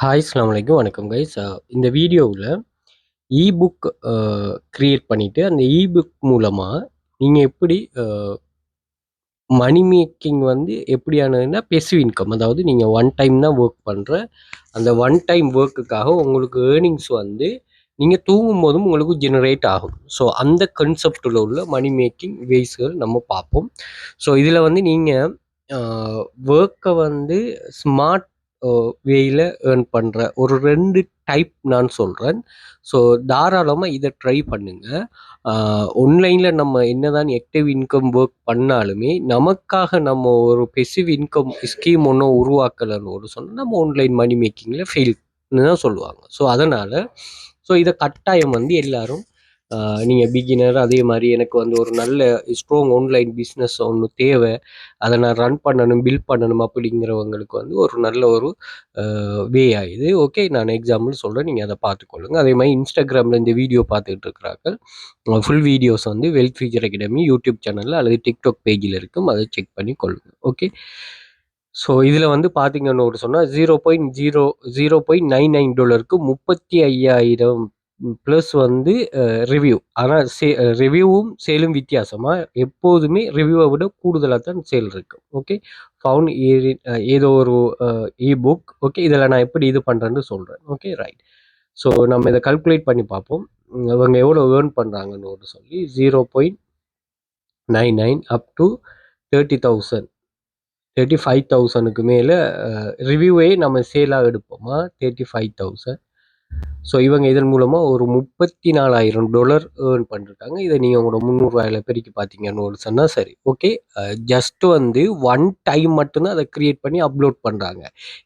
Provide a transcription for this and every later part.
Hi அஸ்ஸலாமு அலைக்கும். வணக்கம் கைஸ். இந்த வீடியோவில் புக் கிரியேட் பண்ணிவிட்டு அந்த புக் மூலமாக நீங்கள் எப்படி மணி மேக்கிங் வந்து எப்படியானதுன்னா பெசிவ் இன்கம், அதாவது நீங்கள் ஒன் டைம் தான் ஒர்க் பண்ணுற அந்த ஒன் டைம் ஒர்க்குக்காக உங்களுக்கு ஏர்னிங்ஸ் வந்து நீங்கள் தூங்கும் போதும் உங்களுக்கு ஜெனரேட் ஆகும். ஸோ அந்த கன்செப்டில் உள்ள மணி மேக்கிங் வேஸ்கள் நம்ம பார்ப்போம். ஸோ இதில் வந்து நீங்கள் ஒர்க்கை வந்து ஸ்மார்ட் வேயில் ஏர்ன் பண்ணுற ஒரு 2 டைப் நான் சொல்கிறேன். ஸோ தாராளமாக இதை ட்ரை பண்ணுங்கள். ஆன்லைனில் நம்ம என்னதான் ஆக்டிவ் இன்கம் ஒர்க் பண்ணாலுமே நமக்காக நம்ம ஒரு பெசிவ் இன்கம் ஸ்கீம் ஒன்றும் உருவாக்கலைன்னு சொன்னால் நம்ம ஆன்லைன் மணி மேக்கிங்கில் ஃபெயில்னு தான் சொல்லுவாங்க. ஸோ அதனால் இதை கட்டாயம் வந்து எல்லாரும் நீங்கள் பிகினர், அதே மாதிரி எனக்கு வந்து ஒரு நல்ல ஸ்ட்ராங் ஆன்லைன் பிஸ்னஸ் ஒன்று தேவை, அதை நான் ரன் பண்ணணும், பில்ட் பண்ணணும் அப்படிங்கிறவங்களுக்கு வந்து ஒரு நல்ல ஒரு வே ஆகுது. ஓகே, நான் எக்ஸாம்பிள் சொல்கிறேன், நீங்கள் அதை பார்த்துக்கொள்ளுங்க. அதே மாதிரி இன்ஸ்டாகிராமில் இந்த வீடியோ பார்த்துக்கிட்டு இருக்கிறார்கள், ஃபுல் வீடியோஸ் வந்து வெல்த் ஃபியூச்சர் அகாடமி யூடியூப் சேனலில் அல்லது டிக்டாக் பேஜில் இருக்கும், அதை செக் பண்ணி கொள்ளுங்கள். ஓகே, ஸோ இதில் வந்து பார்த்தீங்கன்னு சொன்னால் $0.99 $35,000 ப்ளஸ் வந்து ரிவ்யூ. ஆனால் ரிவ்யூவும் சேலும் வித்தியாசமாக எப்போதுமே ரிவ்யூவை விட கூடுதலாக தான் சேல் இருக்குது. ஓகே, ஃபவுண்ட் ஏதோ ஒரு புக். ஓகே, இதில் நான் எப்படி இது பண்ணுறேன்னு சொல்கிறேன். Okay, right. ஸோ நம்ம இதை கல்குலேட் பண்ணி பார்ப்போம், அவங்க எவ்வளோ ஏர்ன் பண்ணுறாங்கன்னு சொல்லி. 0.99 அப் டு 30,000 35,000க்கு மேலே ரிவ்யூவே நம்ம சேலாக எடுப்போமா, 35,000. ஸோ இவங்க இதன் மூலமாக ஒரு $34,000 ஏர்ன் பண்ணிருக்காங்க. இதை நீங்கள் உங்களோட 300 ரூபாயில் பெருக்கி பார்த்தீங்கன்னு சொன்னால் சரி. ஓகே, ஜஸ்ட் வந்து ஒன் டைம் மட்டும்தான் அதை க்ரியேட் பண்ணி அப்லோட் பண்ணுறாங்க.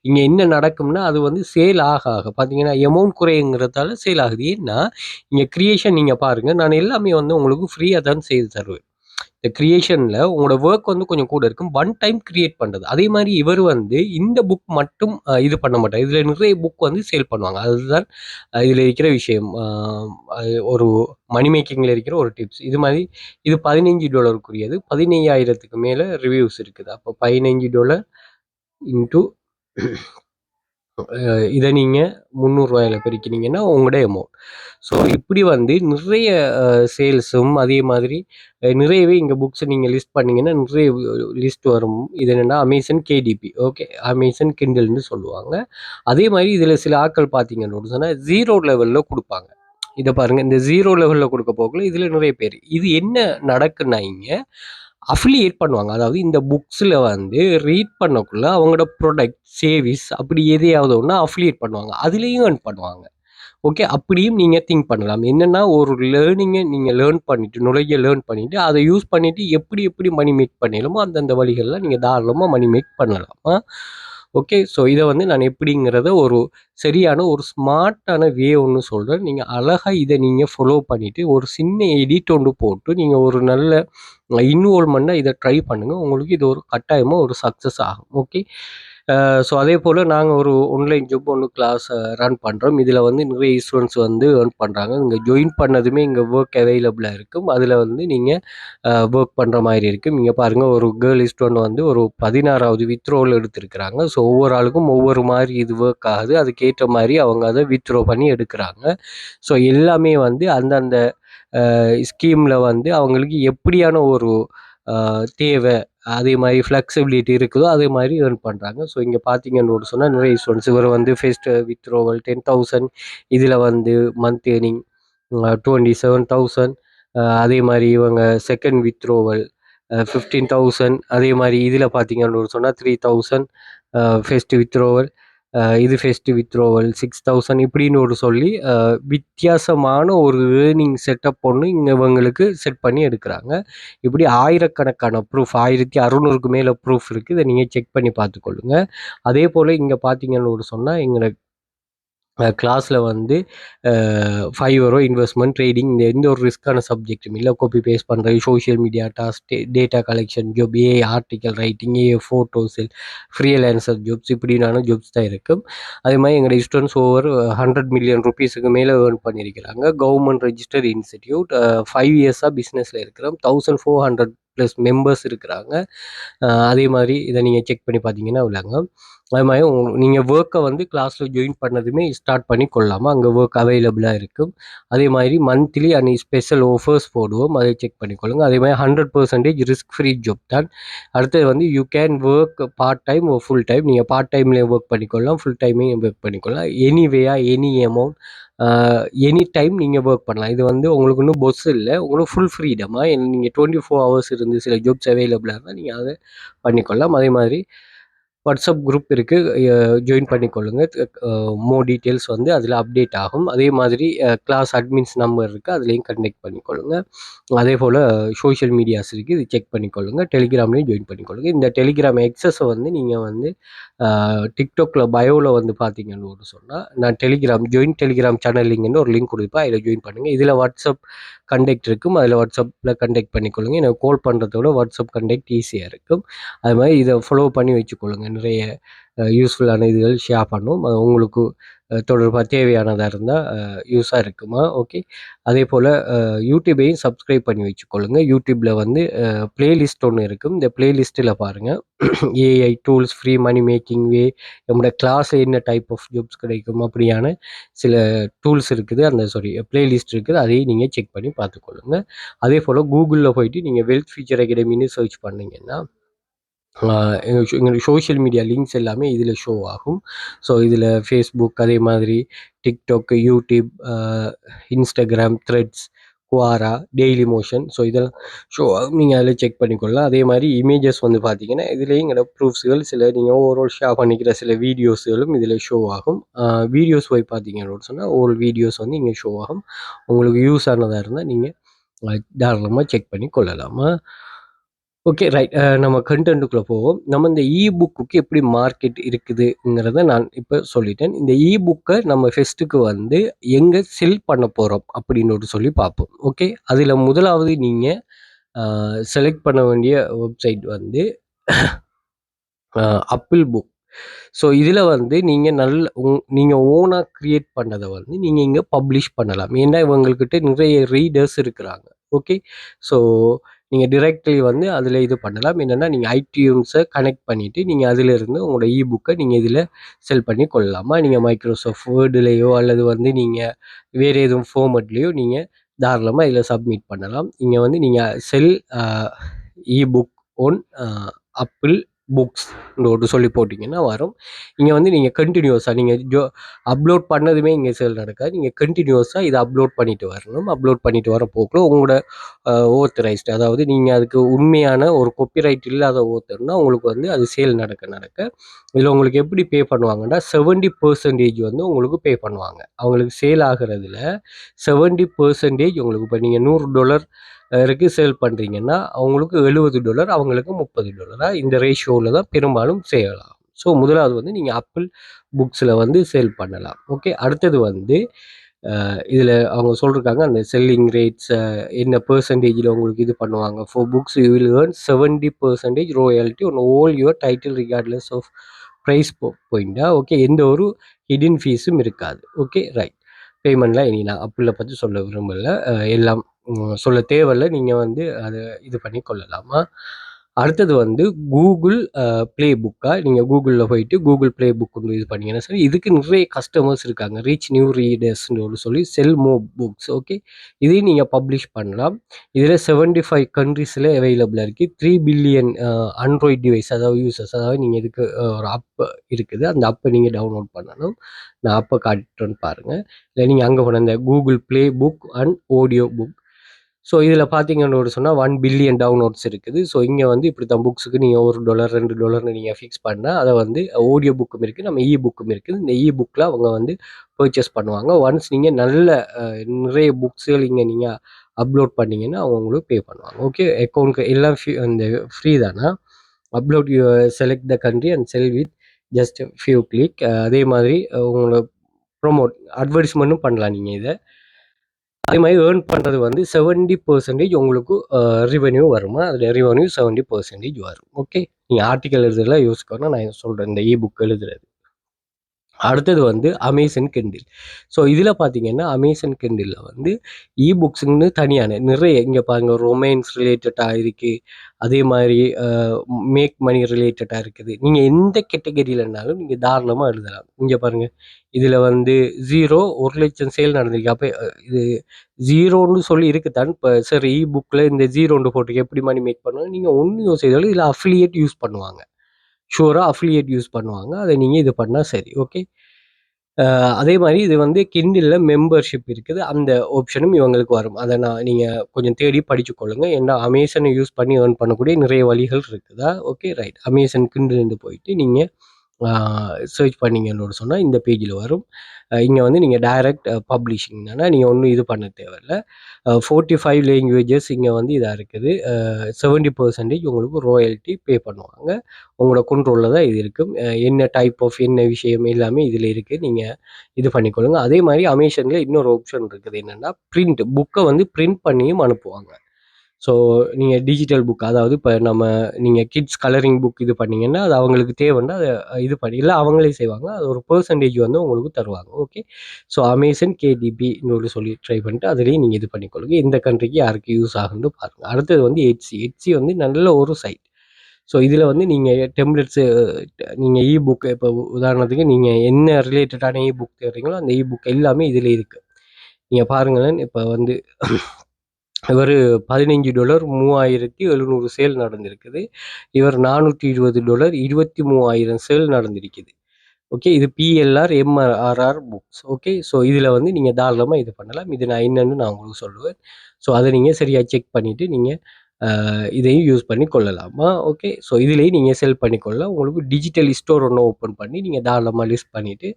இங்கே என்ன நடக்கும்னா அது வந்து சேல் ஆக ஆக பார்த்தீங்கன்னா அமௌண்ட் குறையுங்கிறதால சேல் ஆகுது. ஏன்னா இங்கே க்ரியேஷன் நீங்கள் பாருங்கள், நான் எல்லாமே வந்து உங்களுக்கு ஃப்ரீயாக தான் செய்து தருவேன். இந்த கிரியேஷனில் உங்களோட ஒர்க் வந்து கொஞ்சம் கூட இருக்கும், ஒன் டைம் கிரியேட் பண்ணுறது. அதே மாதிரி இவர் வந்து இந்த புக் மட்டும் இது பண்ண மாட்டார், இதில் நிறைய புக் வந்து சேல் பண்ணுவாங்க. அதுதான் இதில் இருக்கிற விஷயம். ஒரு மணி மேக்கிங்கில் இருக்கிற ஒரு டிப்ஸ். இது மாதிரி இது $15 15,000க்கு மேலே ரிவ்யூஸ் இருக்குது. அப்போ $15 இன்ட்டு இதை நீங்கள் 300 ரூபாயில் பெருக்கினீங்கன்னா உங்களோட அமௌண்ட். ஸோ இப்படி வந்து நிறைய சேல்ஸும் அதே மாதிரி நிறையவே இங்கே புக்ஸை நீங்கள் லிஸ்ட் பண்ணிங்கன்னா நிறைய லிஸ்ட் வரும். இது என்னென்னா அமேசான் கேடிபி, ஓகே, அமேசான் கிண்டல்னு சொல்லுவாங்க. அதே மாதிரி இதில் சில ஆட்கள் பார்த்தீங்கன்னு சொன்னால் 0 லெவலில் கொடுப்பாங்க. இதை பாருங்கள், இந்த 0 லெவலில் கொடுக்க போகல இதில் நிறைய பேர் இது என்ன நடக்குன்னா இங்கே அஃபிலியேட் பண்ணுவாங்க. அதாவது இந்த புக்ஸில் வந்து ரீட் பண்ணக்குள்ள அவங்களோட ப்ராடக்ட் சேவிஸ் அப்படி எதையாவது ஒன்று அஃபிலியேட் பண்ணுவாங்க, அதுலேயும் ஏர்ன் பண்ணுவாங்க. ஓகே, அப்படியும் நீங்கள் திங்க் பண்ணலாம். என்னென்னா ஒரு லேர்னிங்கை நீங்கள் லேர்ன் பண்ணிவிட்டு அதை யூஸ் பண்ணிவிட்டு எப்படி எப்படி மணி மேக் பண்ணிடலாமோ அந்தந்த வழிகளில் நீங்கள் தாராளமாக மணி மேக் பண்ணலாமா. ஓகே, ஸோ இதை வந்து நான் எப்படிங்கிறத ஒரு சரியான ஒரு ஸ்மார்ட்டான வே ஒன்று சொல்கிறேன். நீங்கள் அழகாக இதை நீங்கள் ஃபாலோ பண்ணிவிட்டு ஒரு சின்ன எடிட் ஒன்று போட்டு நீங்கள் ஒரு நல்ல இன்வால்வ்மெண்ட்டாக இதை ட்ரை பண்ணுங்கள். உங்களுக்கு இது ஒரு கட்டாயமாக ஒரு சக்ஸஸ் ஆகும். ஓகே, ஸோ அதே போல் நாங்கள் ஒரு ஆன்லைன் ஜாப் ஒன்று கிளாஸ் ரன் பண்ணுறோம். இதில் வந்து நிறைய ஸ்டூடெண்ட்ஸ் வந்து ஏர்ன் பண்ணுறாங்க. இங்கே ஜாயின் பண்ணதுமே இங்கே ஒர்க் அவைலபிளாக இருக்கும். அதில் வந்து நீங்கள் ஒர்க் பண்ணுற மாதிரி இருக்கும். இங்கே பாருங்கள், ஒரு கேர்ள் ஸ்டூடெண்ட் வந்து ஒரு 16வது வித்ரோவில் எடுத்திருக்கிறாங்க. ஸோ ஒவ்வொரு ஆளுக்கும் ஒவ்வொரு மாதிரி இது ஒர்க் ஆகுது, அதுக்கேற்ற மாதிரி அவங்க அதை வித்ரோ பண்ணி எடுக்கிறாங்க. ஸோ எல்லாமே வந்து அந்தந்த ஸ்கீமில் வந்து அவங்களுக்கு எப்படியான ஒரு தேவை, அதே மாதிரி ஃப்ளெக்சிபிலிட்டி இருக்குதோ அதே மாதிரி ஏர்ன் பண்ணுறாங்க. ஸோ இங்கே பார்த்தீங்கன்னு சொன்னால் நிறைய ஸ்டூடெண்ட்ஸ் இவர் வந்து ஃபர்ஸ்ட் வித்ரோவல் 10,000, இதில் வந்து மந்த் ஏர்னிங் 27,000. அதே மாதிரி இவங்க செகண்ட் வித்ரோவல் 15,000. அதே மாதிரி இதில் பார்த்தீங்கன்னு சொன்னால் 3,000 ஃபர்ஸ்ட் வித்ரோவல். இது ஃபர்ஸ்ட் வித்ரோவல் 6,000 இப்படின்னு சொல்லி வித்தியாசமான ஒரு ஏர்னிங் செட்டப் ஒன்று இங்கே இவங்களுக்கு செட் பண்ணி எடுக்கிறாங்க. இப்படி ஆயிரக்கணக்கான ப்ரூஃப், 1600க்கு மேலே ப்ரூஃப் இருக்குது. இதை நீங்கள் செக் பண்ணி பார்த்துக்கொள்ளுங்க. அதே போல் இங்கே பார்த்தீங்கன்னு சொன்னால் எங்களை கிளாஸில் வந்து €5 இன்வெஸ்ட்மெண்ட் ட்ரேடிங், இந்த எந்த ஒரு ரிஸ்க்கான சப்ஜெக்டும் இல்லை, காப்பி பேஸ்ட் பண்ணுறது, social media task, data collection job, AI article writing, AI photos, freelancer jobs இப்படினான ஜாப்ஸ் தான் இருக்கும். அதே மாதிரி எங்களுடைய ஸ்டூடெண்ட்ஸ் ஓவர் $100 மில்லியன் மேலே ஏர்ன் பண்ணியிருக்கிறாங்க. கவர்மெண்ட் ரெஜிஸ்டர்ட் இன்ஸ்டிடியூட், 5 இயர்ஸாக பிஸ்னஸில் இருக்கிறோம். 1400 + மெம்பர்ஸ் இருக்கிறாங்க. அதே மாதிரி இதை நீங்கள் செக் பண்ணி பார்த்தீங்கன்னா விளங்கும். அது மாதிரி நீங்கள் ஒர்க்கை வந்து கிளாஸில் ஜாயின் பண்ணதுமே ஸ்டார்ட் பண்ணி கொள்ளலாமா, அங்கே ஒர்க் அவைலபிளாக இருக்கும். அதே மாதிரி மந்த்லி அண்ட் ஸ்பெஷல் ஆஃபர்ஸ் போடுவோம், அதை செக் பண்ணிக்கொள்ளுங்க. அதே மாதிரி 100% ரிஸ்க் ஃப்ரீ ஜாப் தான். அடுத்தது வந்து you can work part time full time. நீங்கள் பார்ட் டைம்லேயும் ஒர்க் பண்ணிக்கொள்ளலாம், ஃபுல் டைமையும் ஒர்க் பண்ணிக்கொள்ளலாம். எனிவேயா எனி அமௌண்ட் எனி டைம் நீங்கள் ஒர்க் பண்ணலாம். இது வந்து உங்களுக்கு இன்னும் பொஸ் இல்லை, உங்களுக்கு ஃபுல் ஃப்ரீடமாக நீங்கள் 24 ஹவர்ஸ் இருந்து சில ஜாப்ஸ் அவைலபிளாக இருந்தால் நீங்கள் அதை பண்ணிக்கொள்ளலாம். அதே மாதிரி வாட்ஸ்அப் குரூப் இருக்குது, ஜாயின் பண்ணிக்கொள்ளுங்க. மோர் டீட்டெயில்ஸ் வந்து அதில் அப்டேட் ஆகும். அதே மாதிரி கிளாஸ் அட்மின்ஸ் நம்பர் இருக்குது, அதுலேயும் கனெக்ட் பண்ணிக்கொள்ளுங்க. அதே போல் சோஷியல் மீடியாஸ் இருக்குது, இது செக் பண்ணிக்கொள்ளுங்க. டெலிகிராம்லேயும் ஜாயின் பண்ணிக்கொள்ளுங்க. இந்த டெலிகிராம் எக்ஸஸை வந்து நீங்கள் வந்து டிக்டாக்ல பயோவில் வந்து பார்த்தீங்கன்னு சொன்னால் நான் ஜாயின் டெலிகிராம் சேனல் லிங்க்னு ஒரு லிங்க் கொடுப்பேன், அதில் ஜாயின் பண்ணுங்கள். இதில் வாட்ஸ்அப் கண்டெக்ட் இருக்கும், அதில் வாட்ஸ்அப்பில் கண்டெக்ட் பண்ணிக்கொள்ளுங்க. எனக்கு கால் பண்ணுறத விட வாட்ஸ்அப் கண்டெக்ட் ஈஸியாக இருக்கும். அது மாதிரி இதை ஃபாலோ பண்ணி வச்சுக்கொள்ளுங்க. நிறைய யூஸ்ஃபுல்லான இதுகள் ஷேர் பண்ணும், அது உங்களுக்கு தொடர்பாக தேவையானதாக இருந்தால் யூஸாக இருக்குமா. ஓகே, அதே போல் யூடியூபையும் சப்ஸ்கிரைப் பண்ணி வச்சுக்கொள்ளுங்க. யூடியூப்பில் வந்து பிளேலிஸ்ட் ஒன்று இருக்கும், இந்த பிளேலிஸ்ட்டில் பாருங்கள் AI tools, free money making way, நம்மளோட கிளாஸில் என்ன டைப் ஆஃப் ஜாப்ஸ் கிடைக்கும் அப்படியான சில டூல்ஸ் இருக்குது, அந்த பிளேலிஸ்ட் இருக்குது, அதையும் நீங்கள் செக் பண்ணி பார்த்துக்கொள்ளுங்க. அதே போல் கூகுளில் போயிட்டு நீங்கள் வெல்த் ஃபியூச்சர் அகாடமின்னு சர்ச் பண்ணிங்கன்னா எங்களுக்கு சோஷியல் மீடியா லிங்க்ஸ் எல்லாமே இதில் ஷோ ஆகும். ஸோ இதில் ஃபேஸ்புக், அதே மாதிரி TikTok, YouTube, Instagram, Threads, Quora, Dailymotion, so இதெல்லாம் ஷோ ஆகும். நீங்கள் அதில் செக் பண்ணிக்கொள்ளலாம். அதே மாதிரி இமேஜஸ் வந்து பார்த்தீங்கன்னா இதுலேயும் எங்களோட ப்ரூஃப்ஸுகள், சில நீங்கள் ஓவரால் ஷேர் பண்ணிக்கிற சில வீடியோஸுகளும் இதில் ஷோ ஆகும். வீடியோஸ் போய் பார்த்தீங்கன்னு சொன்னால் ஓல் வீடியோஸ் வந்து இங்கே ஷோ ஆகும். உங்களுக்கு யூஸ் ஆனதாக இருந்தால் நீங்கள் தாராளமாக செக் பண்ணி கொள்ளலாமா. Okay, right. நம்ம கண்டென்ட்டுக்குள்ளே போவோம். நம்ம இந்த புக்குக்கு எப்படி மார்க்கெட் இருக்குதுங்கிறத நான் இப்போ சொல்லிட்டேன். இந்த புக்கை நம்ம ஃபெஸ்ட்டுக்கு வந்து எங்கே செல் பண்ண போகிறோம் அப்படின்னு சொல்லி பார்ப்போம். ஓகே, அதில் முதலாவது நீங்கள் செலக்ட் பண்ண வேண்டிய வெப்சைட் வந்து ஆப்பிள் புக். ஸோ இதில் வந்து நீங்கள் நீங்கள் ஓனாக க்ரியேட் பண்ணதை வந்து நீங்கள் இங்கே பப்ளிஷ் பண்ணலாம். ஏன்னா இவங்கக்கிட்ட நிறைய ரீடர்ஸ் இருக்கிறாங்க. ஓகே, ஸோ நீங்கள் டிரெக்ட்லி வந்து அதில் இது பண்ணலாம். என்னென்னா நீங்கள் ஐடியூன்ஸை கனெக்ட் பண்ணிவிட்டு நீங்கள் அதிலிருந்து உங்களோட புக்கை நீங்கள் இதில் செல் பண்ணி கொள்ளலாமா. நீங்கள் மைக்ரோசாஃப்ட் வேர்டுலேயோ அல்லது வந்து நீங்கள் வேறு எதுவும் ஃபார்மெட்லேயோ நீங்கள் தாராளமாக இதில் சப்மிட் பண்ணலாம். இங்கே வந்து நீங்கள் செல் புக் ஒன் ஆப்பிள் புக்ஸ் சொல்லி போட்டிங்கன்னா வரும். இங்கே வந்து நீங்கள் கண்டினியூஸாக நீங்கள் அப்லோட் பண்ணதுமே இங்கே சேல் நடக்காது. நீங்கள் கண்டினியூஸாக இதை அப்லோட் பண்ணிட்டு வரணும். அப்லோட் பண்ணிட்டு வர போக்கில் உங்களோட ஓத்தரைஸ்டு, அதாவது நீங்கள் அதுக்கு உண்மையான ஒரு காப்பிரைட் இல்லாத ஓத்தர்னா உங்களுக்கு வந்து அது சேல் நடக்க இதில் உங்களுக்கு எப்படி பே பண்ணுவாங்கன்னா 70% வந்து உங்களுக்கு பே பண்ணுவாங்க. அவங்களுக்கு சேல் ஆகிறதுல 70% உங்களுக்கு, இப்போ நீங்கள் $100 சேல் பண்ணுறீங்கன்னா அவங்களுக்கு $70, அவங்களுக்கு $30. இந்த ரேஷியோவில் தான் பெரும்பாலும் செய்யலாம். ஸோ முதலாவது வந்து நீங்கள் ஆப்பிள் புக்ஸில் வந்து சேல் பண்ணலாம். ஓகே, அடுத்தது வந்து இதில் அவங்க சொல்லியிருக்காங்க அந்த செல்லிங் ரேட்ஸ் என்ன பெர்சன்டேஜில் உங்களுக்கு இது பண்ணுவாங்க. For books you will earn 70% royalty on all your title regardless of price பாயிண்டா. ஓகே, எந்த ஒரு ஹிடன் ஃபீஸும் இருக்காது. Okay, right. பேமெண்ட்லாம் இனி நான் ஆப்பிளை பற்றி சொல்ல விரும்பலை, எல்லாம் சொல்ல தேவையில்லை, நீங்கள் வந்து அதை இது பண்ணி கொள்ளலாமா. அடுத்தது வந்து கூகுள் ப்ளே புக்கா. நீங்கள் கூகுளில் போயிட்டு கூகுள் ப்ளே புக் வந்து இது பண்ணிங்கன்னா சரி, இதுக்கு நிறைய கஸ்டமர்ஸ் இருக்காங்க. ரீச் நியூ ரீடர்ஸ்னு சொல்லி செல் மோ புக்ஸ். ஓகே, இதையும் நீங்கள் பப்ளிஷ் பண்ணலாம். இதில் 75 கண்ட்ரீஸில் அவைலபிளாக இருக்குது. 3 பில்லியன் ஆண்ட்ராய்ட் டிவைஸ், அதாவது யூசர்ஸ், அதாவது நீங்கள் இதுக்கு ஒரு ஆப் இருக்குது, அந்த ஆப்பை நீங்கள் டவுன்லோட் பண்ணணும். நான் ஆப்பை காட்டுறேன்னு பாருங்கள். இல்லை நீங்கள் அங்கே போன இந்த Google play book and audio book. So இதில் பார்த்தீங்கன்னு சொன்னால் 1 பில்லியன் டவுன்லோட்ஸ் இருக்குது. ஸோ இங்கே வந்து இப்படி தான் புக்ஸுக்கு நீங்கள் $1 $2 நீங்கள் ஃபிக்ஸ் பண்ணால் அதை வந்து ஆடியோ புக்கும் இருக்குது, நம்ம புக்கும் இருக்குது. இந்த புக்கில் அவங்க வந்து பர்ச்சேஸ் பண்ணுவாங்க. ஒன்ஸ் நீங்கள் நல்ல நிறைய புக்ஸுகள் இங்கே நீங்கள் அப்லோட் பண்ணிங்கன்னா அவங்க உங்களுக்கு பே பண்ணுவாங்க. ஓகே, அக்கௌண்ட்க்கு எல்லாம் இந்த ஃப்ரீ தானா. Upload you select the country and sell with just few click. அதே மாதிரி உங்களை ப்ரொமோட் அட்வர்டைஸ்மெண்ட்டும் பண்ணலாம் நீங்கள் இதை. அதே மாதிரி ஏர்ன் பண்ணுறது வந்து 70% உங்களுக்கு ரெவென்யூ வருமா. அதில் ரெவென்யூ 70% வரும். ஓகே, நீங்கள் ஆர்டிக்கல் எழுதுறதுலாம் யோசிக்கணும், நான் சொல்கிறேன் இந்த புக் எழுதுறது. அடுத்தது வந்து அமேசான் கிண்டில். ஸோ இதில பார்த்தீங்கன்னா, அமேசான் கிண்டில்ல வந்து புக்ஸ்ன்னு தனியான நிறைய இங்க பாருங்க ரொமான்ஸ் ரிலேட்டடா இருக்கு. அதே மாரி மேக் மனி ரிலேட்டடா இருக்குது. நீங்க எந்த கேட்டகரிலனாலும் நீங்க தாராளமா எழுதலாம். இங்க பாருங்க. இதில வந்து 0 1,00,000 சேல் நடந்திருக்கு. அப்ப இது 0ன்னு சொல்லி இருக்கு தான். இப்ப சரி புக்ல இந்த 0ன்னு போட்டிருக்கு. எப்படி மணி மேக் பண்ணுவாங்க? நீங்க ஒண்ணும் யோசிக்க தேவையில்ல. இதில அஃபிலியேட் யூஸ் பண்ணுவாங்க. ஷூரா அஃபிலியேட் யூஸ் பண்ணுவாங்க. அத நீங்க இது பண்ணா சரி. ஓகே. அதே மாரி இது வந்து கிண்டில்ல மெம்பர்ஷிப் இருக்குது. அந்த ஆப்ஷனும் இவங்களுக்கு வரும். அத நீங்க கொஞ்சம் தேடி படிச்சுக் கொள்ளுங்க. ஏன்னா அமேசான யூஸ் பண்ணி ஏர்ன் பண்ணக்கூடிய நிறைய வழிகள் இருக்குதா? Okay right. அமேசான் கிண்டில்ன்னு போயிட்டு நீங்க ஆ சர்ச் பண்ணீங்கன்னு சொன்னா இந்த பேஜ்ல வரும். இங்க வந்து நீங்க டைரக்ட் பப்ளிஷிங்னா நீங்க ஒண்ணும் இது பண்ண தேவையில்ல. 45 லாங்குவேஜஸ் இங்க வந்து இதா இருக்குது. 70% உங்களுக்கு ராயல்டி பே பண்ணுவாங்க. உங்களோட கண்ட்ரோல்ல தான் இது இருக்கும். என்ன டைப் ஆஃப் என்ன விஷயம் எல்லாமே இதுல இருக்கு. நீங்க இது பண்ணிக்கொள்ளுங்க. அதே மாரி அமேசான்ல இன்னொரு ஆப்ஷன் இருக்குது. என்னன்னா புக்க வந்து பிரிண்ட் பண்ணியும் அனுப்புவாங்க. ஸோ நீங்க டிஜிட்டல் புக் அதாவது இப்ப நீங்க கிட்ஸ் கலரிங் புக் இது பண்ணீங்கன்னா, அது அவங்களுக்கு தேவைன்னா அத இது பண்ணி இல்ல அவங்களே செய்வாங்க. அது ஒரு பெர்சன்டேஜ் வந்து உங்களுக்கு தருவாங்க. ஓகே. ஸோ அமேசான் கேடிபின்னு சொல்லி ட்ரை பண்ணிட்டு அதிலேயும் நீங்க இது பண்ணிக்கொள்ளுங்க. எந்த கண்ட்ரிக்கு யாருக்கு யூஸ் ஆகுதுன்னு பாருங்க. அடுத்தது வந்து எட்சி. எட்சி வந்து நல்ல ஒரு சைட். ஸோ இதில வந்து நீங்க டெம்ப்ளேட்ஸு நீங்க புக் இப்போ உதாரணத்துக்கு நீங்க என்ன ரிலேட்டடான புக் தேடுறீங்களோ, அந்த புக் எல்லாமே இதில இருக்கு. நீங்க பாருங்களேன், இப்ப வந்து இவரு $15 3,700 சேல் நடந்திருக்குது. இவர் $420 23,000 சேல் நடந்திருக்குது. ஓகே. இது PLR, MRR books. Okay. So இதில வந்து நீங்க தாராளமா இது பண்ணலாம். இது நான் என்னன்னு நான் உங்களுக்கு சொல்லுவேன். ஸோ அத நீங்க சரியா செக் பண்ணிட்டு நீங்க இதையும் யூஸ் பண்ணி கொள்ளலாமா? ஓகே. ஸோ இதிலேயும் நீங்க செல் பண்ணிக்கொள்ளலாம். உங்களுக்கு டிஜிட்டல் ஸ்டோர் ஒண்ணு ஓப்பன் பண்ணி நீங்க தாராளமா லிஸ்ட் பண்ணிட்டு,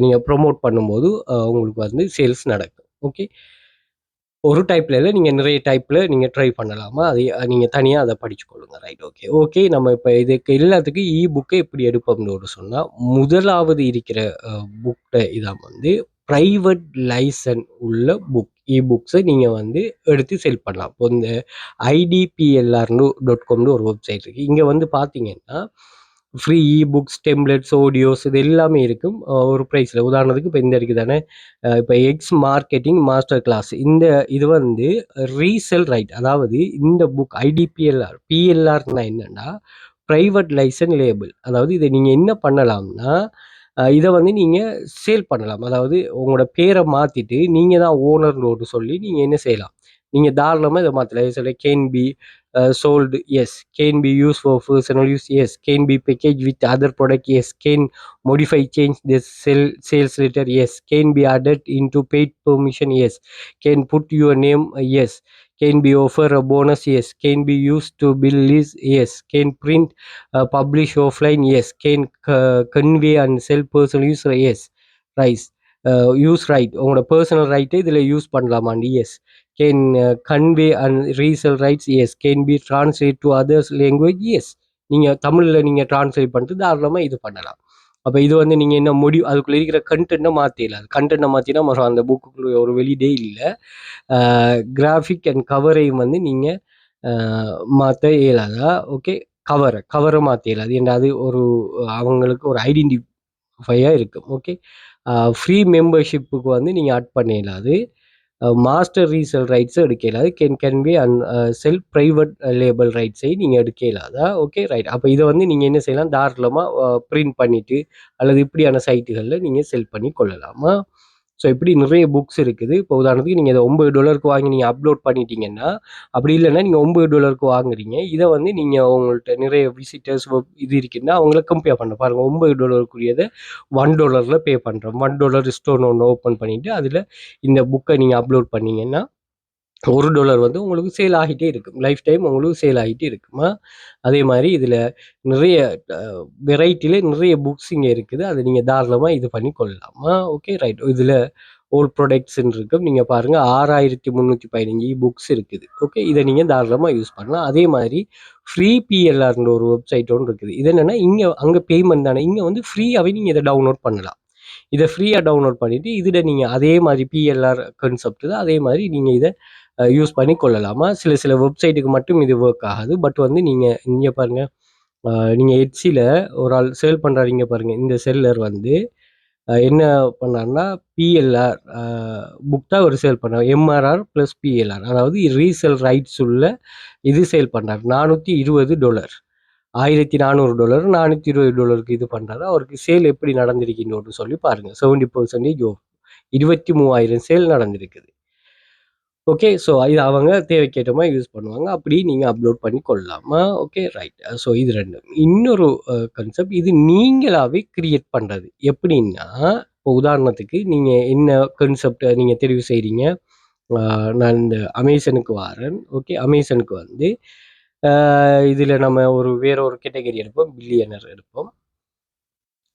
நீங்க ப்ரமோட் பண்ணும்போது உங்களுக்கு வந்து சேல்ஸ் நடக்கும். ஓகே. ஒரு டைப்ல இல்ல. நீங்க நிறைய டைப்ல நீங்க ட்ரை பண்ணலாமா? அதை நீங்க தனியா அத படிச்சுக் கொள்ளுங்க. ரைட். ஓகே. ஓகே. நம்ம இப்ப இதுக்கு எல்லாத்துக்கும் புக்க எப்படி எடுப்போம்னு சொன்னா, முதலாவது இருக்கிற அ புக்க இதான் வந்து பிரைவேட் லைசன் உள்ள புக்ஸ நீங்க வந்து எடுத்து செல் பண்ணலாம். இப்போ இந்த idplr.comனு ஒரு வெப்சைட் இருக்கு. இங்க வந்து பார்த்தீங்கன்னா, ஃப்ரீ புக்ஸ், டெம்ப்ளேட்ஸ், ஆடியோஸ் இது எல்லாமே இருக்கும். ஒரு பிரைஸ்ல. உதாரணத்துக்கு இப்ப இந்த இருக்கு தானே. இப்ப எக்ஸ் மார்க்கெட்டிங் மாஸ்டர் கிளாஸ் இது வந்து ரீசெல் ரைட். அதாவது இந்த புக் பிஎல்ஆர்னா என்னன்னா பிரைவேட் லைசன் லேபிள். அதாவது இதை நீங்க என்ன பண்ணலாம்னா இதை வந்து நீங்க சேல் பண்ணலாம். அதாவது உங்களோட பேரை மாத்திட்டு நீங்க தான் ஓனர்னு சொல்லி நீங்க என்ன செய்யலாம். நீங்க தாராளமா இதை மாத்தலாம். சொல்ல can be sold, yes. Can be used for personal use, yes. Can be packaged with other product, yes. Can modify, change the sales letter, yes. Can be added into paid permission, yes. Can put your name, yes. Can be offer a bonus, yes. Can be used to bill list, yes. Can print, publish offline, yes. Can convey and sell personal use, yes. Right. Use right உங்களோட personal ரைட்டை இதில் use பண்ணலாமாண்டி, yes. Can convey and resell rights, yes. Can be translate to others language, yes. நீங்கள் தமிழில் நீங்கள் translate பண்ணிட்டு தாராளமாக இது பண்ணலாம். அப்போ இது வந்து நீங்கள் என்ன அதுக்குள்ளே இருக்கிற கண்டென்ட்டை மாற்றிடலாம். கண்டென்ட்டை மாற்றினா மரம் அந்த புக்குக்குள்ள ஒரு வெளியிடே இல்லை. கிராஃபிக் அண்ட் கவரையும் வந்து நீங்கள் மாற்ற இயலாதா? ஓகே. கவரை மாற்ற இயலாது. ஏன்னா அது ஒரு அவங்களுக்கு ஒரு ஐடென்டிஃபையாக இருக்கும். ஓகே. ஃப்ரீ மெம்பர்ஷிப்புக்கு வந்து நீங்கள் ஆட் பண்ண இயலாது. மாஸ்டர் ரீசேல் ரைட்ஸும் எடுக்க இயலாது. Can be self private label ரைட்ஸை நீங்கள் எடுக்க இயலாதா? Okay right. அப்போ இதை வந்து நீங்கள் என்ன செய்யலாம், தாராளமாக பிரிண்ட் பண்ணிவிட்டு அல்லது இப்படியான சைட்டுகளில் நீங்கள் செல் பண்ணி கொள்ளலாமா? ஸோ இப்படி நிறைய புக்ஸ் இருக்குது. இப்போ உதாரணத்துக்கு நீங்கள் இதை $9 வாங்கி நீங்கள் அப்லோட் பண்ணிட்டீங்கன்னா, அப்படி இல்லைன்னா நீங்கள் $9 வாங்குறீங்க. இதை வந்து நீங்கள் உங்கள்கிட்ட நிறைய விசிட்டர்ஸ் இது இருக்குன்னா அவங்கள கம்பேர் பண்ண பாருங்கள். $9 $1 பே பண்ணுறோம். $1 ஸ்டோர் ஒன்று ஓப்பன் பண்ணிவிட்டு அதில் இந்த புக்கை நீங்கள் அப்லோட் பண்ணீங்கன்னா $1 வந்து உங்களுக்கு சேல் ஆகிட்டே இருக்கும். லைஃப் டைம் உங்களுக்கு சேல் ஆகிட்டே இருக்குமா? அதே மாதிரி இதில் நிறைய வெரைட்டியில் நிறைய புக்ஸ் இங்கே இருக்குது. அதை நீங்கள் தாராளமாக இது பண்ணி கொள்ளலாமா? Okay right. இதில் ஓல்ட் ப்ராடக்ட்ஸ்ன்னு இருக்கும். நீங்கள் பாருங்கள் 6,315 புக்ஸ் இருக்குது. ஓகே. இதை நீங்கள் தாராளமாக யூஸ் பண்ணலாம். அதே மாதிரி ஃப்ரீ பிஎல்ஆர்ன்ற ஒரு வெப்சைட் ஒன்று இருக்குது. இது என்னென்னா அங்கே பேமெண்ட் தானே. இங்கே வந்து ஃப்ரீயாகவே நீங்கள் இதை டவுன்லோட் பண்ணலாம். இதை ஃப்ரீயாக டவுன்லோட் பண்ணிவிட்டு இதில் நீங்கள் அதே மாதிரி பிஎல்ஆர் கான்செப்ட் தான். அதே மாதிரி நீங்கள் இதை யூஸ் பண்ணி கொள்ளலாமா? சில வெப்சைட்டுக்கு மட்டும் இது ஒர்க் ஆகாது. பட் வந்து நீங்கள் இங்கே பாருங்கள், நீங்கள் எட்சியில் ஒரு ஆள் சேல் பண்ணுறாரு. இங்கே பாருங்கள், இந்த செல்லர் வந்து என்ன பண்ணாருன்னா, பிஎல்ஆர் புக் தான் அவரு சேல் பண்ணாரு. MRR plus PLR. அதாவது ரீசேல் ரைட்ஸ் உள்ள இது சேல் பண்றாரு. $420 $1400 $420 இது பண்றாரு. அவருக்கு சேல் எப்படி நடந்திருக்குன்னு சொல்லி பாருங்க. 70% ஆஃப் 23,000 சேல் நடந்திருக்குது. ஓகே. ஸோ இது அவங்க தேவைக்கேற்ற மாதிரி யூஸ் பண்ணுவாங்க. அப்படி நீங்கள் அப்லோட் பண்ணி கொள்ளலாமா? Okay right. ஸோ இது 2. இன்னொரு கான்செப்ட் இது நீங்களாவே கிரியேட் பண்ணுறது. எப்படின்னா, இப்போ உதாரணத்துக்கு நீங்கள் என்ன கான்செப்ட் நீங்கள் தெரிவு செய்கிறீங்க. நான் இந்த அமேசானுக்கு வாரேன். ஓகே. அமேசானுக்கு வந்து இதில் நம்ம வேற ஒரு கேட்டகரி எடுப்போம். பில்லியனர் எடுப்போம்.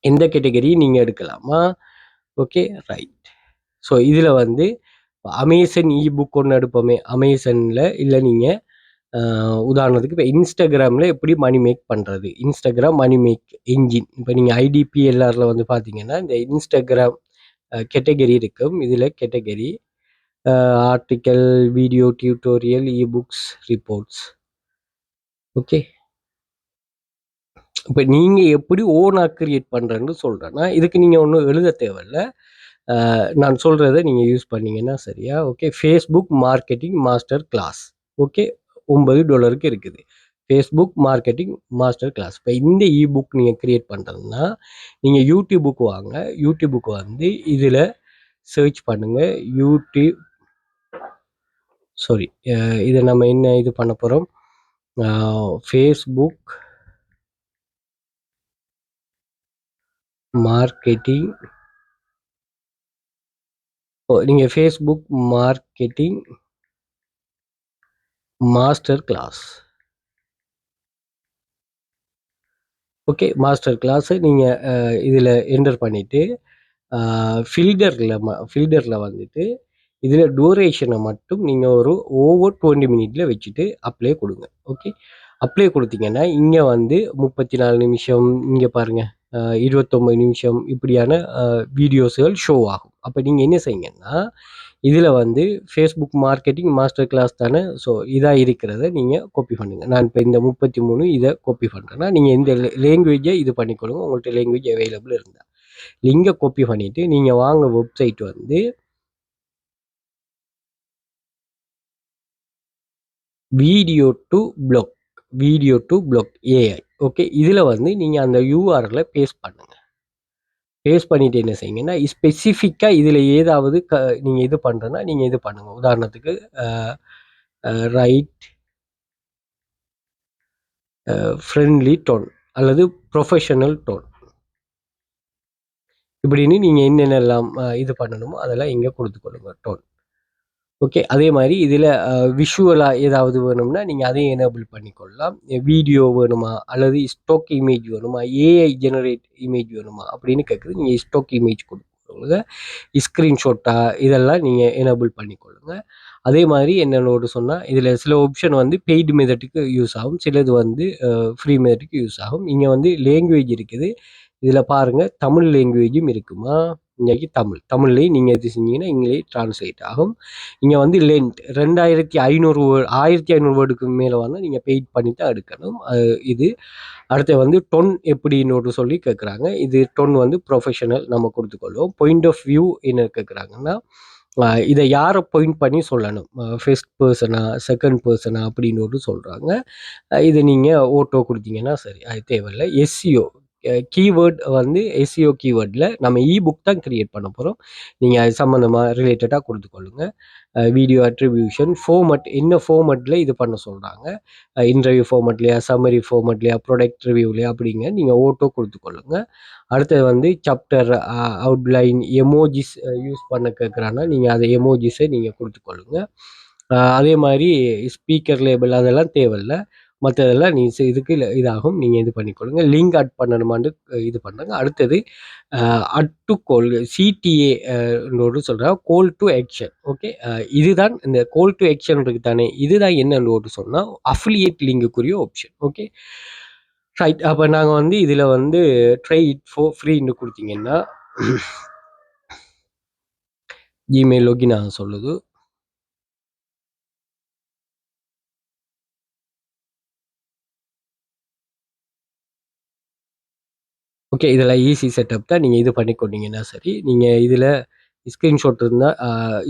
எந்த கேட்டகரி நீங்கள் எடுக்கலாமா? Okay right. ஸோ இதில் வந்து அமேசான் புக் ஒன்று எடுப்போமே. அமேசானில் இல்லை நீங்கள் உதாரணத்துக்கு இப்போ இன்ஸ்டாகிராமில் எப்படி மணி மேக் பண்ணுறது, இன்ஸ்டாகிராம் மணி மேக் என்ஜின். இப்போ நீங்கள் IDPLRல வந்து பார்த்தீங்கன்னா இந்த இன்ஸ்டாகிராம் கேட்டகரி இருக்கும். இதில் category article, video, tutorial, books, reports. Okay. இப்போ நீங்கள் எப்படி ஓனாக கிரியேட் பண்ணுறேன்னு சொல்கிறேன்னா, இதுக்கு நீங்கள் ஒன்றும் எழுத தேவையில்ல. நான் சொல்கிறத நீங்கள் யூஸ் பண்ணீங்கன்னா சரியா? Okay. Facebook marketing master class. Okay. $9 இருக்குது. Facebook marketing master class. இப்போ இந்த புக் நீங்கள் கிரியேட் பண்ணுறதுன்னா, நீங்கள் யூடியூபுக்கு வாங்க. யூடியூபுக்கு வந்து இதில் சர்ச் பண்ணுங்கள். சாரி, இதை நம்ம என்ன இது பண்ண போகிறோம். Facebook marketing. நீங்கள் Facebook marketing master class. Okay. Master கிளாஸை நீங்கள் இதில் என்டர் பண்ணிவிட்டு ஃபில்டரில் வந்துட்டு இதில் டூரேஷனை மட்டும் நீங்கள் ஓவர் 20 மினிட்ல வச்சுட்டு அப்ளை கொடுங்க. ஓகே. அப்ளை கொடுத்தீங்கன்னா இங்கே வந்து 34 நிமிஷம், இங்கே பாருங்கள் 29 நிமிஷம் இப்படியான வீடியோஸ்கள் ஷோ ஆகும். அப்போ நீங்கள் என்ன செய்யுங்கன்னா, இதில் வந்து ஃபேஸ்புக் மார்க்கெட்டிங் மாஸ்டர் கிளாஸ் தானே. ஸோ இதாக இருக்கிறத நீங்கள் காப்பி பண்ணுங்கள். நான் இப்போ இந்த 33 இதை காப்பி பண்ணுறேன்னா, நீங்கள் இந்த லேங்குவேஜை இது பண்ணிக்கொள்ளுங்க. உங்கள்கிட்ட லேங்குவேஜ் அவைலபிள் இருந்தால் லிங்கை காப்பி பண்ணிவிட்டு நீங்கள் வாங்க வெப்சைட் வந்து video to blog AI. Okay. இதில் வந்து நீங்கள் அந்த URL பேஸ்ட் பண்ணுங்கள். பேஸ்ட் பண்ணிவிட்டு என்ன செய்யுங்கன்னா, ஸ்பெசிஃபிக்காக இதில் ஏதாவது நீங்கள் இது பண்ணுறதுன்னா நீங்கள் இது பண்ணுங்கள். உதாரணத்துக்கு ரைட் ஃப்ரெண்ட்லி டோன் அல்லது ப்ரொஃபஷனல் டோன் இப்படின்னு நீங்கள் என்னென்னலாம் இது பண்ணணுமோ அதெல்லாம் இங்கே கொடுத்துக்கொள்ளுங்க டோன். ஓகே. அதே மாதிரி இதில் விஷுவலாக ஏதாவது வேணும்னா நீங்கள் அதையும் எனேபிள் பண்ணிக்கொள்ளலாம். வீடியோ வேணுமா அல்லது ஸ்டாக் இமேஜ் வேணுமா, AI ஜெனரேட் இமேஜ் வேணுமா அப்படின்னு கேட்குறது. நீங்கள் ஸ்டாக் இமேஜ் கொடுத்துக்கொள்ளுங்க. ஸ்க்ரீன்ஷாட்டா இதெல்லாம் நீங்கள் எனேபிள் பண்ணிக்கொள்ளுங்க. அதே மாதிரி என்னென்னு சொன்னால் இதில் சில ஆப்ஷன் வந்து பெய்டு மெத்தடுக்கு யூஸ் ஆகும், சிலது வந்து ஃப்ரீ மெத்தடுக்கு யூஸ் ஆகும். இங்கே வந்து லேங்குவேஜ் இருக்குது. இதில் பாருங்கள் தமிழ் லேங்குவேஜும் இருக்குமா. இன்றைக்கி தமிழ்லேயும் நீங்கள் இது செஞ்சீங்கன்னா இங்கிலீஷ் ட்ரான்ஸ்லேட் ஆகும். இங்கே வந்து லென்த் 2500 1500 வேர்டுக்கு மேலே வந்து நீங்கள் பெய்ட் பண்ணி தான் எடுக்கணும். இது அடுத்து வந்து டொன் எப்படின்னு சொல்லி கேட்குறாங்க. இது டொன் வந்து ப்ரொஃபஷனல் நம்ம கொடுத்துக்கொள்வோம். பாயிண்ட் ஆஃப் வியூ என்ன கேட்குறாங்கன்னா, இதை யாரை பாயிண்ட் பண்ணி சொல்லணும், ஃபர்ஸ்ட் பர்சனா செகண்ட் பர்சனா அப்படின்னு சொல்கிறாங்க. இதை நீங்கள் ஓட்டோ கொடுத்தீங்கன்னா சரி, அது தேவையில்லை. SEO கீவேர்ட் வந்து SEO கீவேர்டில் நம்ம புக் தான் கிரியேட் பண்ண போகிறோம். நீங்கள் அது சம்மந்தமாக ரிலேட்டடாக கொடுத்துக்கொள்ளுங்க. வீடியோ அட்ரிபியூஷன் ஃபார்மட் என்ன ஃபார்மட்டில் இது பண்ண சொல்கிறாங்க, இன்டர்வியூ ஃபார்மட்லையா, சம்மரி ஃபார்மட்லையா, ப்ராடக்ட் ரிவ்யூலையா அப்படிங்க நீங்கள் ஓட்டோ கொடுத்துக்கொள்ளுங்க. அடுத்தது வந்து சாப்டர் அவுட்லைன் எமோஜிஸ் யூஸ் பண்ண கேட்குறாங்கன்னா நீங்கள் அதை எமோஜிஸை நீங்கள் கொடுத்துக்கொள்ளுங்க. அதே மாதிரி ஸ்பீக்கர் லேபிள் அதெல்லாம் தேவையில்லை. மற்றதெல்லாம் இதுக்கு இதாகும், நீங்கள் இது பண்ணிக்கொள்ளுங்க. லிங்க் ஆட் பண்ணணுமான்னு இது பண்ணுங்க. அடுத்தது அட் டு கோல் CTA சொல்கிறாங்க, கோல் டு ஆக்ஷன். ஓகே. இதுதான் இந்த கோல் டு ஆக்ஷன் இருக்குது தானே, இதுதான் என்னன்னு சொன்னால் அஃபிலியேட் லிங்குக்குரிய ஆப்ஷன். Okay right. அப்போ நாங்கள் வந்து இதில் வந்து ட்ரை இட் ஃபார் ஃப்ரீன்னு கொடுத்தீங்கன்னா ஜிமெயில் லொகின் ஆக சொல்லுது. ஓகே. ஓகே. இதெல்லாம் ஈஸி செட்டப் தான். நீங்க இது பண்ணிக்கொண்டீங்கன்னா சரி. நீங்க இதுல ஸ்கிரீன்ஷாட் இருந்தா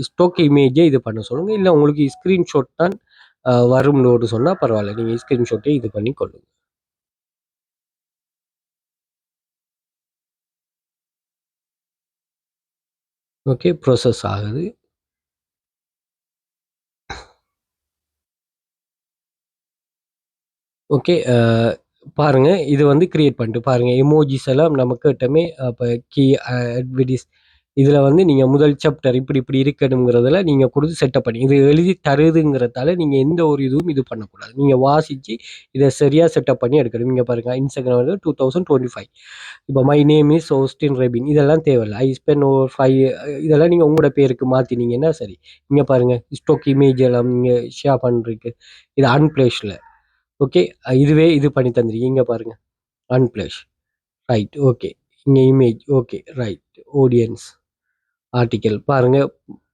ஸ்டோக் இமேஜே இது பண்ண சொல்லுங்க. இல்ல உங்களுக்கு ஸ்கிரீன்ஷாட் தான் வரும்னோடு சொன்னா பரவால்ல. நீங்க ஸ்கிரீன்ஷாட்டே இது பண்ணி கொள்ளுங்க. ஓகே. ப்ராசஸ் ஆகுது. ஓகே. பாருங்க. இது வந்து கிரியேட் பண்ணிட்டு பாருங்க. எமோஜிஸ் எல்லாம் நம்மகிட்டமே அப்ப கீ அட்விடிஸ் இதுல வந்து நீங்க முதல் சாப்டர் இப்படி இப்படி இருக்கணுங்கிறதுல நீங்க குடுத்து செட்டப் பண்ணி இது எழுதி தருதுங்கிறதால நீங்க எந்த ஒரு இதுவும் இது பண்ணக்கூடாது. நீங்க வாசிச்சு இத சரியா செட்டப் பண்ணி எடுக்கணும். இங்க பாருங்க Instagram வந்து 2025 இப்ப மை நேம் இஸ் ஓஸ்டின் ரெபின் இதெல்லாம் தேவையில்ல. ஐ ஸ்பெண்ட் ஓவர் 5 இதெல்லாம் நீங்க உங்களோட பேருக்கு மாத்தினீங்கன்னா சரி. இங்க பாருங்க ஸ்டோக் இமேஜ் எல்லாம் நீங்க ஷேர் பண்றதுக்கு இது அன்பிளேஷ்ல ஓகே. இதுவே இது பண்ணி தந்திருக்கீங்க பாருங்க. அன்பிளஷ். ரைட். ஓகே. இங்க image. Okay. Right. Audience. Article. பாருங்க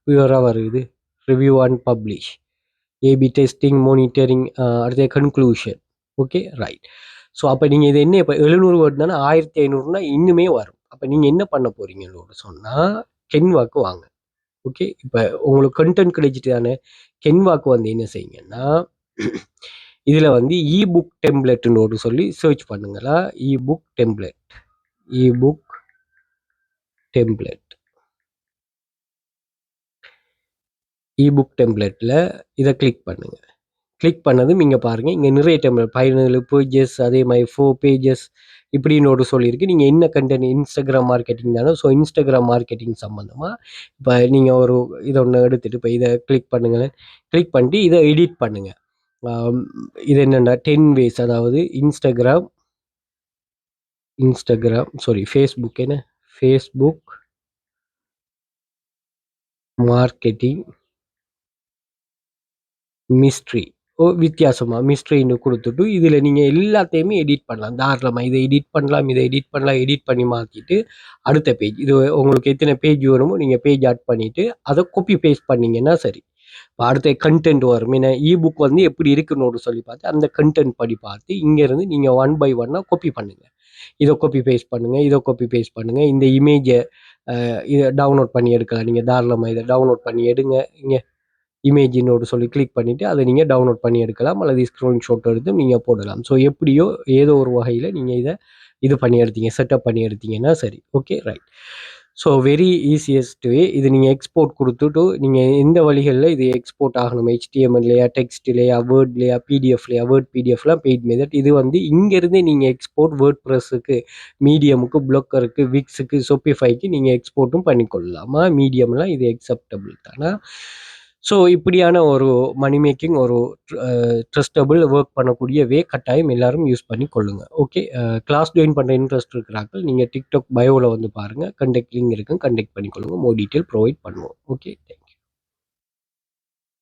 பியூரா வருது. Review and publish. AB testing, monitoring அடுத்து கன்க்ளூஷன். ஓகே. ரைட். ஸோ அப்ப நீங்க இது என்ன இப்ப 700 வேர்ட் தானே 1500னா இன்னுமே வரும். அப்ப நீங்க என்ன பண்ண போறீங்கன்னு சொன்னா, கென்வாக்கு வாங்க. ஓகே. இப்ப உங்களுக்கு கன்டென்ட் கிடைச்சிட்டு தானே, கென்வாக்கு வந்து என்ன செய்யுங்கன்னா, இதுல வந்து புக் டெம்ப்ளேட்ன்னு ஒரு சொல்லி சர்ச் பண்ணுங்களா. Book template. Book template. Book டெம்ப்ளேட்ல இத கிளிக் பண்ணுங்க. கிளிக் பண்ணதும் இங்க பாருங்க. இங்க நிறைய டெம்ப்ளேட் 17 பேஜஸ் அதே மாதிரி 4 பேஜஸ் இப்படின்னு ஒரு சொல்லியிருக்கு. நீங்க என்ன கண்டென்ட் Instagram மார்க்கெட்டிங் தானே. ஸோ Instagram மார்க்கெட்டிங் சம்பந்தமா இப்ப நீங்க ஒரு இத ஒண்ணு எடுத்துட்டு இப்ப இத கிளிக் பண்ணுங்களேன். கிளிக் பண்ணிட்டு இத எடிட் பண்ணுங்க. ஆம், இது என்னன்னா 10 வேஸ் அதாவது இன்ஸ்டாகிராம் சாரி ஃபேஸ்புக் என்ன ஃபேஸ்புக் மார்க்கெட்டிங் மிஸ்ட்ரி வித்தியாசமா மிஸ்ட்ரின்னு குடுத்துட்டு, இதுல நீங்க எல்லாத்தையுமே எடிட் பண்ணலாம். தாராளமா இத எடிட் பண்ணி மாத்திட்டு, அடுத்த பேஜ் இது உங்களுக்கு எத்தன பேஜ் வேணுமோ நீங்க பேஜ் ஆட் பண்ணிட்டு, அத காப்பி பேஸ்ட் பண்ணீங்கன்னா சரி. இப்ப அடுத்த கன்டென்ட் வரும். ஏன்னா புக் வந்து எப்படி இருக்குன்னு சொல்லி பார்த்து, அந்த கன்டென்ட் படி பார்த்து, இங்க இருந்து நீங்க ஒன் பை ஒன்னா காப்பி பண்ணுங்க. இத காப்பி பேஸ்ட் பண்ணுங்க. இத காப்பி பேஸ்ட் பண்ணுங்க. இந்த இமேஜ இத டவுன்லோட் பண்ணி எடுக்கலாம். நீங்க தாராளமா இத டவுன்லோட் பண்ணி எடுங்க. இங்க இமேஜினோடு சொல்லி கிளிக் பண்ணிட்டு அதை நீங்க டவுன்லோட் பண்ணி எடுக்கலாம் அல்லது ஸ்க்ரீன்ஷாட் எடுத்து நீங்க போடலாம். ஸோ எப்படியோ ஏதோ ஒரு வகையில நீங்க இது பண்ணி எடுத்தீங்க செட்டப் பண்ணி எடுத்தீங்கன்னா சரி. Okay right. So very easiest way இது நீங்க எக்ஸ்போர்ட் கொடுத்துட்டு நீங்க எந்த வழிகளில் இது எக்ஸ்போர்ட் ஆகணும் HTML-லயா டெக்ஸ்ட்லையா வேர்ட்லையா பிடிஎஃப்லையா வேர்ட் பிடிஎஃப்லாம் பெய்ட் மெத்தட் இது வந்து இங்கேருந்து நீங்கள் எக்ஸ்போர்ட் வேர்ட் ப்ரெஸ்ஸுக்கு மீடியமுக்கு ப்ளக்கருக்கு விக்ஸுக்கு ஷோபிஃபைக்கு நீங்கள் எக்ஸ்போர்ட்டும் பண்ணிக்கொள்ளலாமா மீடியம்லாம் இது அக்செப்டபிள் தானா. ஸோ இப்படியான ஒரு மணி மேக்கிங் ஒரு ட்ரஸ்டபிள் ஒர்க் பண்ணக்கூடிய வே கட்டாயம் எல்லாரும் யூஸ் பண்ணி கொள்ளுங்க. ஓகே. கிளாஸ் ஜாயின் பண்ணுற இன்ட்ரெஸ்ட் இருக்கிறார்கள் நீங்கள் டிக்டாக் பயோவில் வந்து பாருங்கள். கண்டெக்ட் லிங்க் இருக்கும் கண்டெக்ட் பண்ணிக்கொள்ளுங்க. மோர் டீட்டெயில் ப்ரொவைட் பண்ணுவோம். ஓகே.